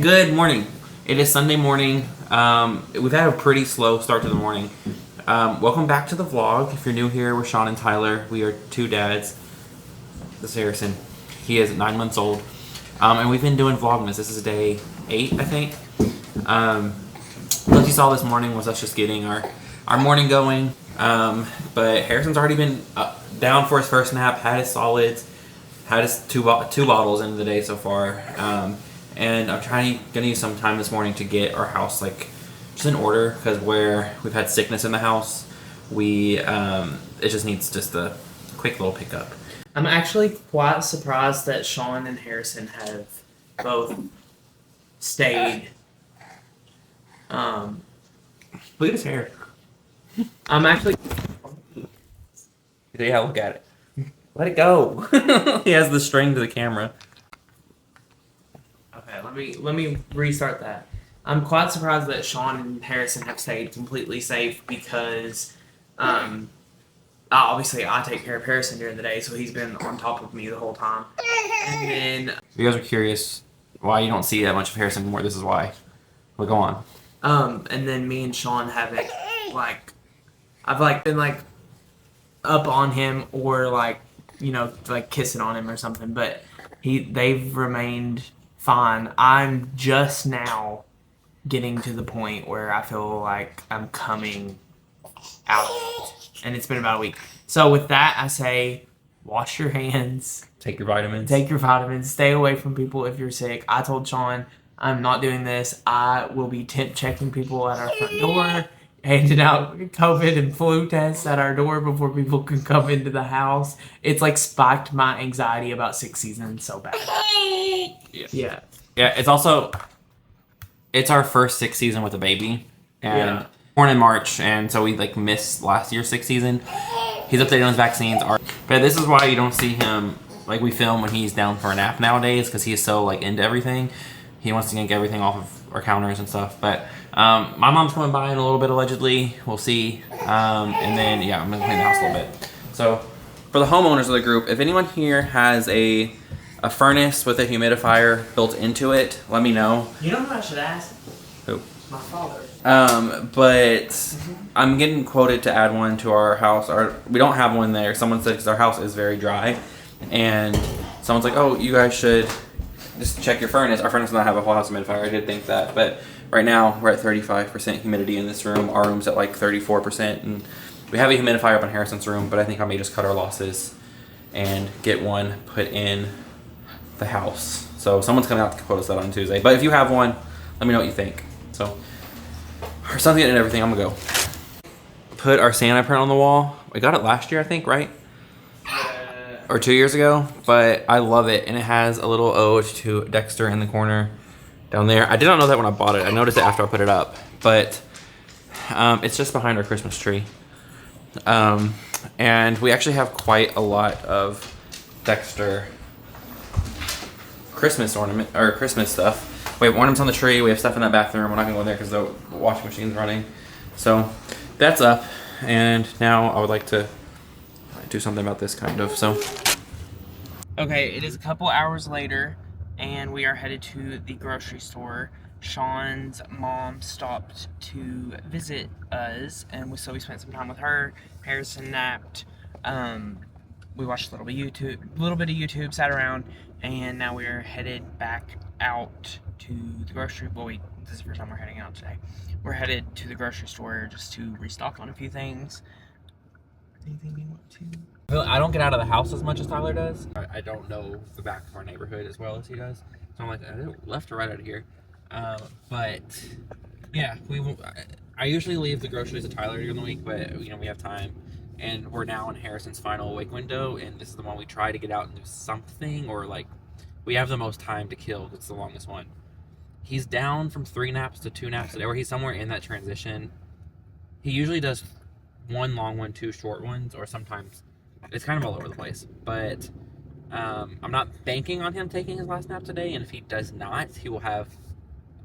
Good morning. It is Sunday morning. We've had a pretty slow start to the morning. Welcome back to the vlog. If you're new here, we're Sean and Tyler. We are two dads. This is Harrison. He is 9 months old. And we've been doing Vlogmas. This is day 8, I think. What you saw this morning was us just getting our morning going. But Harrison's already been down for his first nap, had his solids, had his two bottles into the day so far. And I'm gonna use some time this morning to get our house just in order, because where we've had sickness in the house, it just needs just a quick little pickup. I'm actually quite surprised that Sean and Harrison have both stayed. Look at his hair. I'm actually. Yeah, look at it. Let it go. He has the string to the camera. Okay, let me restart that. I'm quite surprised that Sean and Harrison have stayed completely safe because, obviously I take care of Harrison during the day, so he's been on top of me the whole time. And then, If you guys are curious why you don't see that much of Harrison anymore, this is why. Well, go on. and then me and Sean haven't I've been up on him or kissing on him or something, but they've remained fine. I'm just now getting to the point where I feel like I'm coming out of it, and it's been about a week. So with that, I say, wash your hands. Take your vitamins. Take your vitamins. Stay away from people if you're sick. I told Sean, I'm not doing this. I will be temp checking people at our front door, handing out COVID and flu tests at our door before people can come into the house. It's spiked my anxiety about sick season so bad. Yeah. It's our first sick season with a baby, and born in March, and so we missed last year's sick season. He's updated on his vaccines. But this is why you don't see him we film when he's down for a nap nowadays, because he's so into everything. He wants to yank everything off of our counters and stuff. But my mom's coming by in a little bit, allegedly. We'll see. And then I'm gonna clean the house a little bit. So for the homeowners of the group, if anyone here has a furnace with a humidifier built into it, let me know. You know who I should ask? Who? My father. But I'm getting quoted to add one to our house. We don't have one there. Someone said because our house is very dry, and someone's like, "Oh, you guys should just check your furnace." Our furnace does not have a whole house humidifier. I did think that, but right now we're at 35% humidity in this room. Our room's at 34%, and we have a humidifier up in Harrison's room. But I think I may just cut our losses and get one put in the house. So someone's coming out to quote us that on Tuesday. But if you have one, let me know what you think. So our son's getting everything. I'm gonna go put our Santa print on the wall. We got it last year, I think, right? Or 2 years ago. But I love it, and it has a little ode to Dexter in the corner down there. I did not know that when I bought it. I noticed it after I put it up. But it's just behind our Christmas tree. And we actually have quite a lot of Dexter Christmas stuff. We have ornaments on the tree. We have stuff in that bathroom. We're not gonna go in there because the washing machine's running. So that's up. And now I would like to do something about this So Okay, it is a couple hours later, and we are headed to the grocery store. Sean's mom stopped to visit us, and so we spent some time with her. Harrison napped. We watched a little bit of YouTube, sat around, and now we're headed back out to the grocery. This is the first time we're heading out today. We're headed to the grocery store just to restock on a few things. Anything we want to? I don't get out of the house as much as Tyler does. I don't know the back of our neighborhood as well as he does. So I'm like, I don't left or right out of here. But yeah, I usually leave the groceries to Tyler during the week, but we have time. And we're now in Harrison's final awake window, and this is the one we try to get out and do something, or we have the most time to kill. It's the longest one. He's down from 3 naps to 2 naps a day, or he's somewhere in that transition. He usually does 1 long one, 2 short ones, or sometimes it's kind of all over the place. But I'm not banking on him taking his last nap today, and if he does not, he will have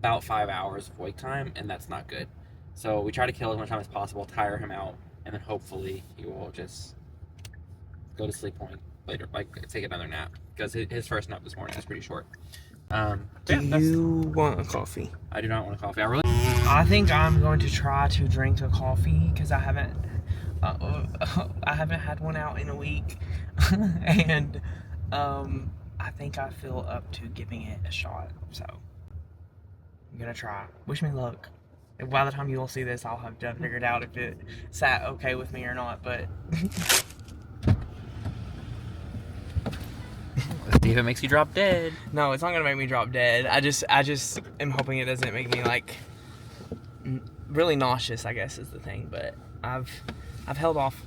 about 5 hours of wake time, and that's not good. So we try to kill as much time as possible, tire him out, and then hopefully he will just go to sleep point later, take another nap, because his first nap this morning was pretty short. Do you want a coffee? I do not want a coffee. I think I'm going to try to drink a coffee because I haven't had one out in a week, and I think I feel up to giving it a shot. So I'm gonna try. Wish me luck. By the time you all see this, I'll have done figured out if it sat okay with me or not. But let's see if it makes you drop dead. no, it's not gonna make me drop dead. I just am hoping it doesn't make me like really nauseous, I guess is the thing. But I've held off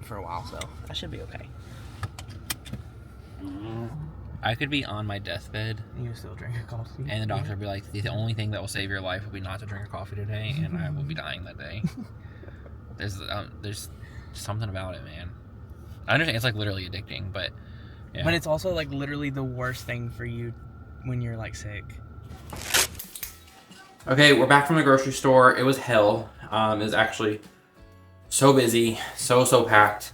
for a while, so I should be okay. I could be on my deathbed. You still drink a coffee? And the doctor would be like, the only thing that will save your life will be not to drink a coffee today, and I will be dying that day. There's something about it, man. I understand it's like literally addicting, but yeah. But it's also like literally the worst thing for you when you're like sick. Okay, we're back from the grocery store. It was hell. It was actually so busy, so packed.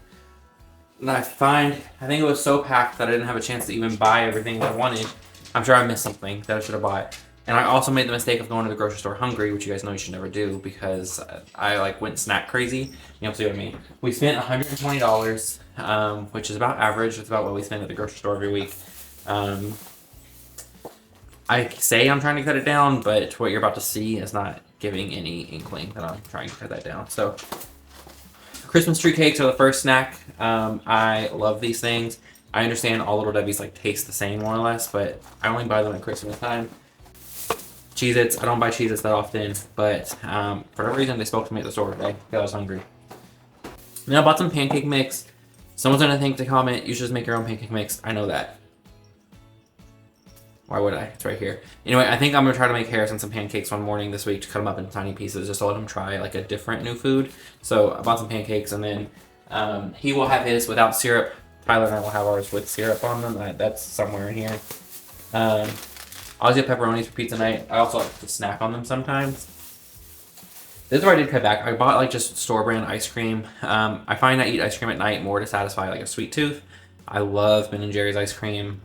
And I think it was so packed that I didn't have a chance to even buy everything that I wanted. I'm sure I missed something that I should have bought. And I also made the mistake of going to the grocery store hungry, which you guys know you should never do because I like went snack crazy. You know, see what I mean? We spent $120, which is about average. It's about what we spend at the grocery store every week. I say I'm trying to cut it down, but what you're about to see is not giving any inkling that I'm trying to cut that down. So Christmas tree cakes are the first snack. I love these things. I understand all Little Debbie's like taste the same more or less, but I only buy them at Christmas time. Cheez-Its, I don't buy Cheez-Its that often, but for whatever reason they spoke to me at the store today because I was hungry. Then I bought some pancake mix. Someone's gonna think to comment, you should just make your own pancake mix. I know that. Why would I? It's right here. Anyway, I think I'm going to try to make Harrison some pancakes one morning this week to cut them up into tiny pieces just to let him try like a different new food. So I bought some pancakes and then he will have his without syrup. Tyler and I will have ours with syrup on them. That's somewhere in here. I always get pepperonis for pizza night. I also like to snack on them sometimes. This is where I did cut back. I bought like just store brand ice cream. I find I eat ice cream at night more to satisfy like a sweet tooth. I love Ben & Jerry's ice cream,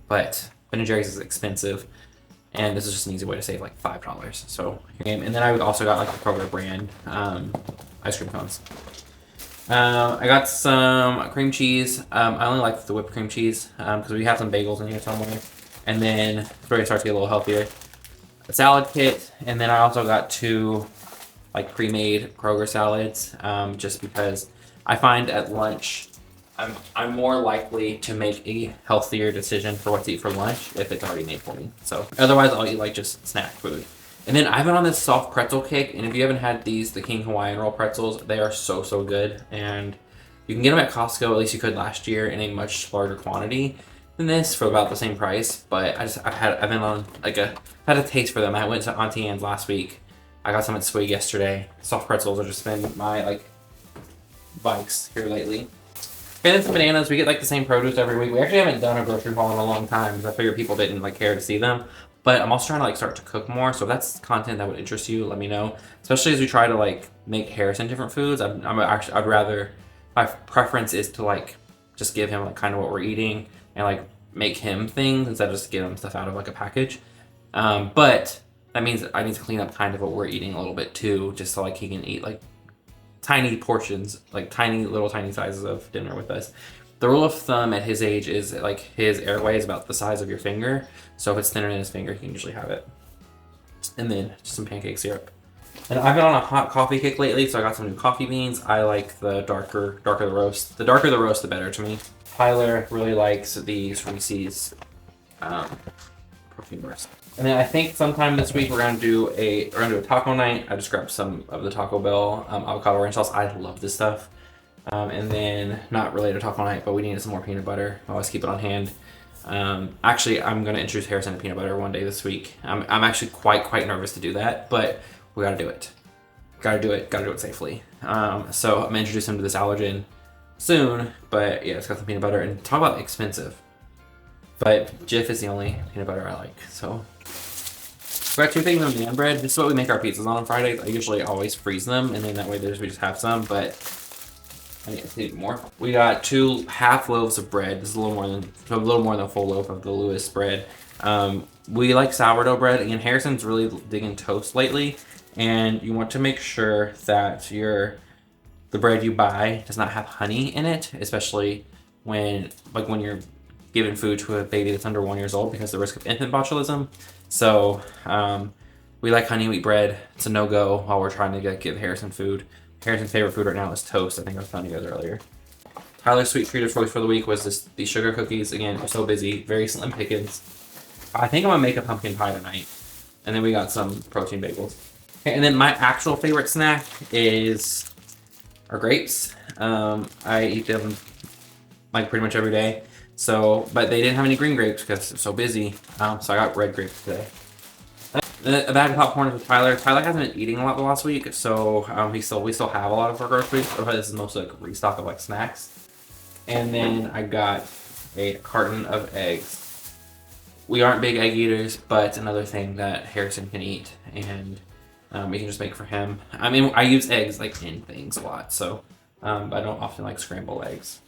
but Ben & Jerry's is expensive, and this is just an easy way to save like $5. So, and then I also got like the Kroger brand ice cream cones. I got some cream cheese. I only like the whipped cream cheese because we have some bagels in here somewhere. And then it's where it starts to get a little healthier. A salad kit, and then I also got 2 like pre-made Kroger salads just because I find at lunch I'm more likely to make a healthier decision for what to eat for lunch if it's already made for me. So otherwise I'll eat like just snack food. And then I've been on this soft pretzel kick, and if you haven't had these, the King Hawaiian Roll pretzels, they are so good. And you can get them at Costco, at least you could last year, in a much larger quantity than this for about the same price. But I've been on like had a taste for them. I went to Auntie Anne's last week. I got some at Swig yesterday. Soft pretzels have just been my like bikes here lately. And then some bananas. We get like the same produce every week. We actually haven't done a grocery haul in a long time because I figured people didn't like care to see them. But I'm also trying to like start to cook more. So if that's content that would interest you, let me know. Especially as we try to like make Harrison different foods. I'd rather, my preference is to like just give him like kind of what we're eating and like make him things instead of just give him stuff out of like a package. But that means I need to clean up kind of what we're eating a little bit too, just so like he can eat like tiny portions, like tiny sizes of dinner with us. The rule of thumb at his age is like his airway is about the size of your finger. So if it's thinner than his finger, he can usually have it. And then just some pancake syrup. And I've been on a hot coffee kick lately, so I got some new coffee beans. I like the darker the roast. The darker the roast, the better to me. Tyler really likes these Reese's protein bars. And then I think sometime this week we're gonna do a taco night. I just grabbed some of the Taco Bell avocado ranch sauce. I love this stuff. And then not related to taco night, but we needed some more peanut butter. I always keep it on hand. Actually, I'm gonna introduce Harrison to peanut butter one day this week. I'm actually quite nervous to do that, but we gotta do it. Gotta do it safely. So I'm gonna introduce him to this allergen soon. But yeah, it's got some peanut butter, and talk about expensive. But Jif is the only peanut butter I like. So we got 2 things of naan bread. This is what we make our pizzas on Fridays. I usually always freeze them, and then that way we just have some. But I need more. We got 2 half loaves of bread. This is a little more than a full loaf of the Lewis bread. We like sourdough bread, and Harrison's really digging toast lately. And you want to make sure that the bread you buy does not have honey in it, especially when you're giving food to a baby that's under 1 year old, because of the risk of infant botulism. So we like honey wheat bread. It's a no-go while we're trying to give Harrison food. Harrison's favorite food right now is toast. I think I was telling you guys earlier. Tyler's sweet treat of choice for the week was these sugar cookies. Again, we're so busy. Very slim pickings. I think I'm going to make a pumpkin pie tonight. And then we got some protein bagels. Okay, and then my actual favorite snack is our grapes. I eat them like pretty much every day. So, but they didn't have any green grapes because it's so busy. So I got red grapes today. A bag of popcorn with Tyler. Tyler hasn't been eating a lot the last week, so we still have a lot of our groceries. But this is mostly like a restock of like snacks. And then I got a carton of eggs. We aren't big egg eaters, but another thing that Harrison can eat, and we can just make for him. I mean, I use eggs like in things a lot, so I don't often like scramble eggs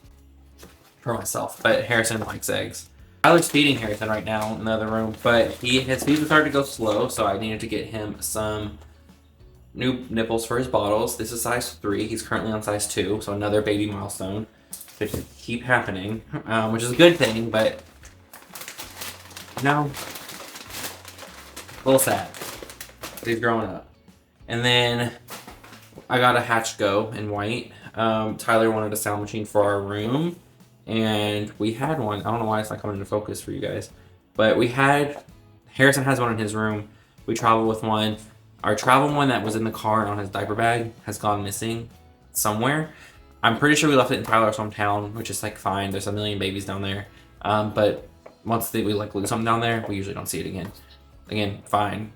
for myself. But Harrison likes eggs. Tyler's feeding Harrison right now in the other room, but his feed was starting to go slow, so I needed to get him some new nipples for his bottles. This is size 3. He's currently on size 2, so another baby milestone to keep happening, which is a good thing, but no, a little sad. But he's growing up. And then I got a Hatch Go in white. Tyler wanted a sound machine for our room, and we had one. I don't know why it's not coming into focus for you guys, but Harrison has one in his room. We traveled with one. Our travel one that was in the car and on his diaper bag has gone missing somewhere. I'm pretty sure we left it in Tyler's hometown, which is like fine. There's a million babies down there. But once we like lose something down there, we usually don't see it again. Again, fine.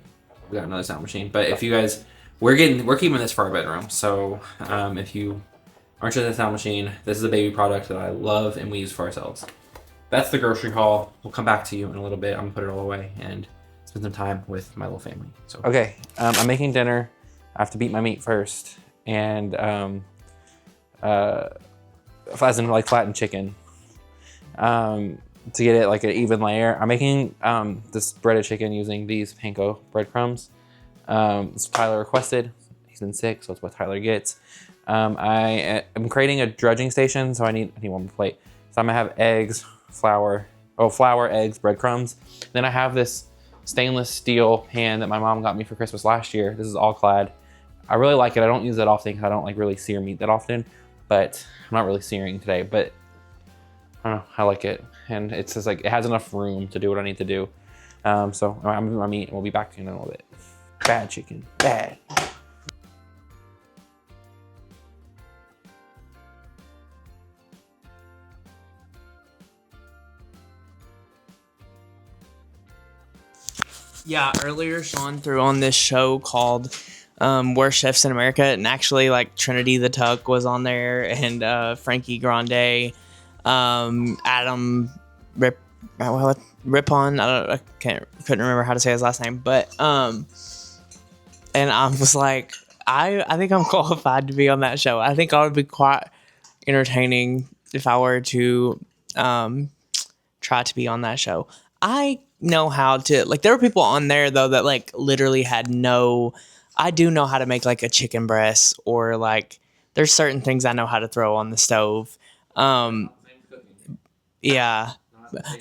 We got another sound machine. But if you guys, we're keeping this for our bedroom. So if you aren't interested in a sound machine, this is a baby product that I love and we use for ourselves. That's the grocery haul. We'll come back to you in a little bit. I'm gonna put it all away and spend some time with my little family. So okay, I'm making dinner. I have to beat my meat first, and as in like flattened chicken, to get it like an even layer. I'm making this breaded chicken using these panko breadcrumbs. It's Tyler requested. He's been sick, so it's what Tyler gets. I am creating a drudging station, so I need one more plate. So I'm gonna have eggs, flour, eggs, breadcrumbs. Then I have this stainless steel pan that my mom got me for Christmas last year. This is all clad. I really like it. I don't use it often because I don't like really sear meat that often, but I'm not really searing today, but I don't know, I like it. And it's just like, it has enough room to do what I need to do. So I'm moving my meat and we'll be back in a little bit. Bad chicken, bad. Yeah, earlier Sean threw on this show called Worst Chefs in America, and actually like Trinity the Tuck was on there, and Frankie Grande, Adam Rippon. I couldn't remember how to say his last name, but and I was like, I think I'm qualified to be on that show. I think I would be quite entertaining if I were to try to be on that show. I know how to, like, there were people on there though that like literally had no, I do know how to make like a chicken breast, or like there's certain things I know how to throw on the stove. Yeah,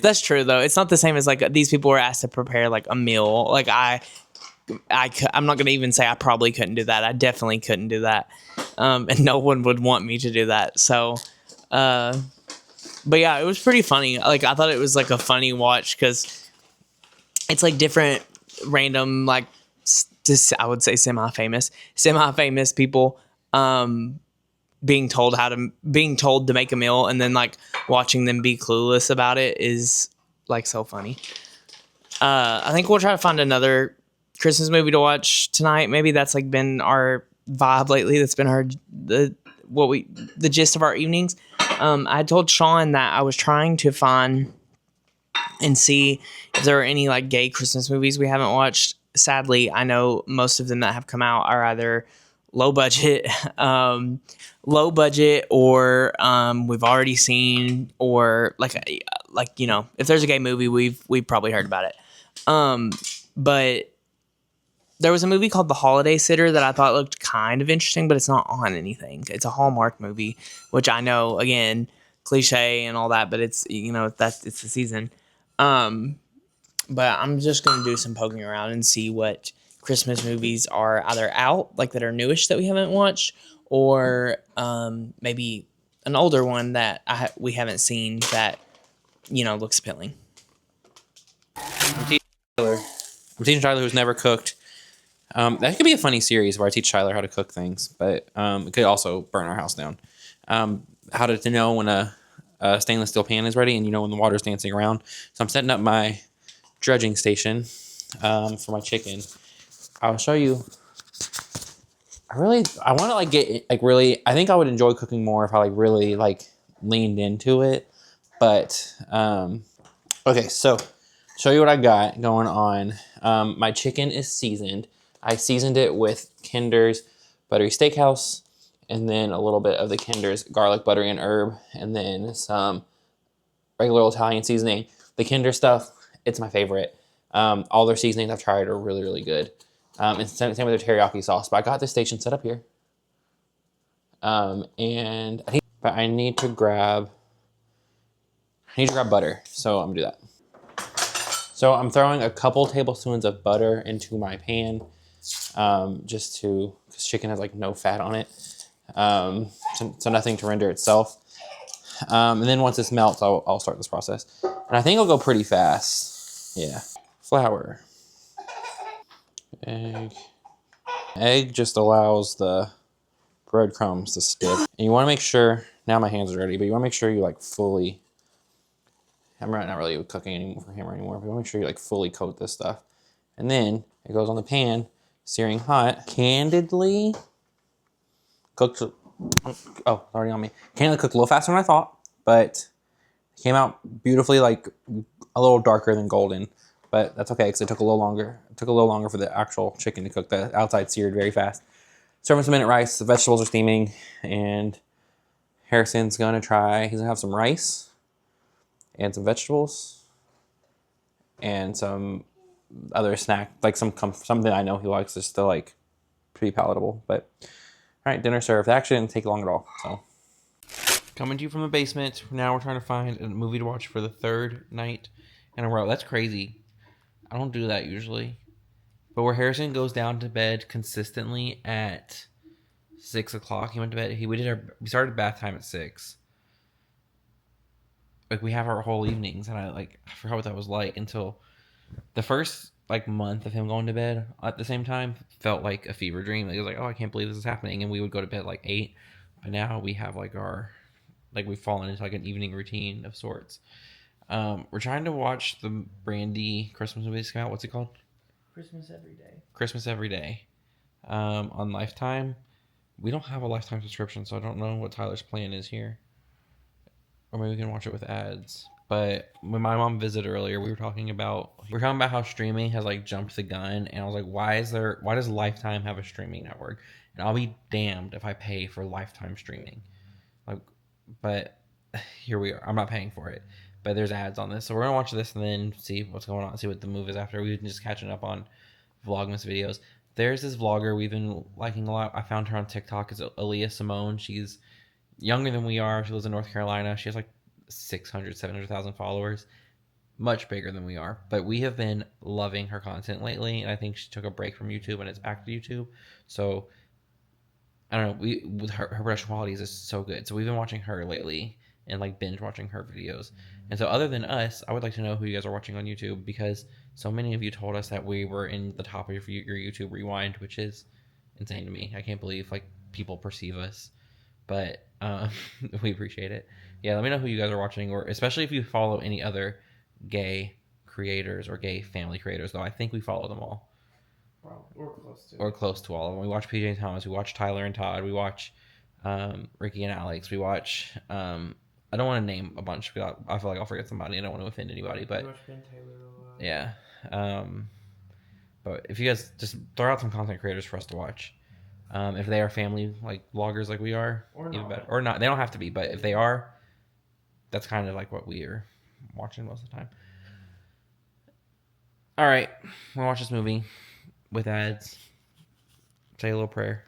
that's true though. It's not the same as like these people were asked to prepare like a meal. Like I'm not gonna even say I probably couldn't do that. I definitely couldn't do that. And no one would want me to do that. So, but yeah, it was pretty funny. Like, I thought it was like a funny watch because it's like different random, like, I would say semi-famous people being told to make a meal, and then like watching them be clueless about it is like so funny. I think we'll try to find another Christmas movie to watch tonight. Maybe that's like been our vibe lately. That's been the gist of our evenings. I told Sean that I was trying to find and see if there are any like gay Christmas movies we haven't watched. Sadly, I know most of them that have come out are either low budget, low budget, or we've already seen, or like if there's a gay movie, we've probably heard about it. But there was a movie called The Holiday Sitter that I thought looked kind of interesting, but it's not on anything. It's a Hallmark movie, which I know, again, cliche and all that, but it's it's the season. But I'm just gonna do some poking around and see what Christmas movies are either out, like that are newish that we haven't watched, or maybe an older one that we haven't seen that looks appealing. I'm teaching Tyler who's never cooked. That could be a funny series where I teach Tyler how to cook things, but it could also burn our house down. How to know when a stainless steel pan is ready, and when the water's dancing around. So I'm setting up my dredging station for my chicken. I'll show you. I want to get really. I think I would enjoy cooking more if I really leaned into it. But okay, so show you what I got going on. My chicken is seasoned. I seasoned it with Kinder's Buttery Steakhouse, and then a little bit of the Kinder's garlic, buttery, and herb, and then some regular old Italian seasoning. The Kinder stuff, it's my favorite. All their seasonings I've tried are really, really good. And same with their teriyaki sauce. But I got this station set up here. And I need to grab butter. So I'm gonna do that. So I'm throwing a couple tablespoons of butter into my pan, because chicken has no fat on it. So nothing to render itself. And then once this melts, I'll start this process. And I think it'll go pretty fast. Yeah. Flour. Egg just allows the breadcrumbs to stick. And you want to make sure, now my hands are ready, but you want to make sure you fully, I'm not really cooking anymore for him anymore, but you want to make sure you fully coat this stuff. And then it goes on the pan, searing hot. Candidly cooked, oh, already on me. Candidly cooked a little faster than I thought, but it came out beautifully, a little darker than golden. But that's okay, because it took a little longer. It took a little longer for the actual chicken to cook. The outside seared very fast. Serving some minute rice. The vegetables are steaming. And Harrison's going to try. He's going to have some rice. And some vegetables. And some other snack. Something I know he likes. Just still, pretty palatable. But, all right, dinner served. It actually didn't take long at all. So, coming to you from the basement. Now we're trying to find a movie to watch for the third night in a row. That's crazy. I don't do that usually. But where Harrison goes down to bed consistently at 6 o'clock, he went to bed. We started bath time at 6. We have our whole evenings, and I forgot what that was like until the first month of him going to bed at the same time felt like a fever dream. It was oh, I can't believe this is happening, and we would go to bed 8. But now we have our we've fallen into an evening routine of sorts. We're trying to watch the Brandy Christmas movie that's come out. What's it called? Christmas Every Day. Christmas Every Day. On Lifetime. We don't have a Lifetime subscription, so I don't know what Tyler's plan is here. Or maybe we can watch it with ads. But when my mom visited earlier, we were talking about how streaming has jumped the gun, and I was why does Lifetime have a streaming network? And I'll be damned if I pay for Lifetime streaming. But here we are. I'm not paying for it. But there's ads on this. So we're going to watch this and then see what's going on. See what the move is after. We've been just catching up on Vlogmas videos. There's this vlogger we've been liking a lot. I found her on TikTok. It's Aaliyah Simone. She's younger than we are. She lives in North Carolina. She has 700,000 followers. Much bigger than we are. But we have been loving her content lately. And I think she took a break from YouTube and it's back to YouTube. So, I don't know. With her production quality is just so good. So we've been watching her lately. And binge watching her videos. And so other than us, I would like to know who you guys are watching on YouTube, because so many of you told us that we were in the top of your YouTube rewind, which is insane to me. I can't believe people perceive us, but we appreciate it. Yeah, let me know who you guys are watching, or especially if you follow any other gay creators or gay family creators, though I think we follow them all. Or close to all of them. We watch PJ and Thomas, we watch Tyler and Todd, we watch Ricky and Alex, we watch I don't want to name a bunch because I feel like I'll forget somebody. I don't want to offend anybody, but yeah. But if you guys just throw out some content creators for us to watch, If they are family like vloggers like we are, Or even not. better. Or not. They don't have to be, but if they are, that's kind of like what we are watching most of the time. All right, we'll watch this movie with ads. Say a little prayer.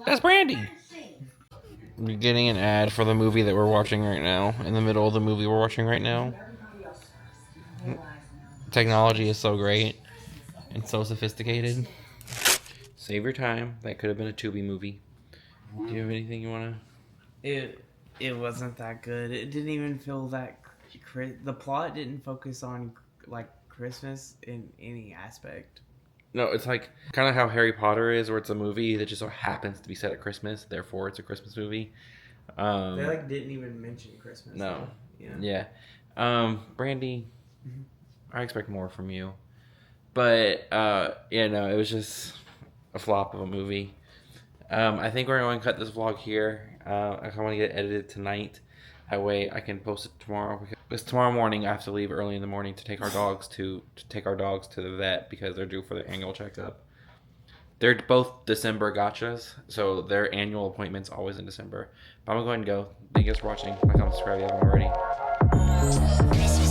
That's Brandy. We're getting an ad for the movie that we're watching right now. In the middle of the movie we're watching right now. Technology is so great and so sophisticated. Save your time. That could have been a Tubi movie. Do you have anything you want to? It wasn't that good. It didn't even feel that. The plot didn't focus on like Christmas in any aspect. No, it's like kind of how Harry Potter is, where it's a movie that just so happens to be set at Christmas. Therefore, it's a Christmas movie. They like didn't even mention Christmas. No. Though. Yeah. Brandy, I expect more from you. But yeah, no, it was just a flop of a movie. I think we're going to cut this vlog here. I want to get it edited tonight. That way I can post it tomorrow. Because tomorrow morning I have to leave early in the morning to take our dogs to the vet because they're due for their annual checkup. They're both December gotchas, so their annual appointment's always in December. But I'm going to go. Thank you guys for watching. Like, comment, subscribe if you haven't already.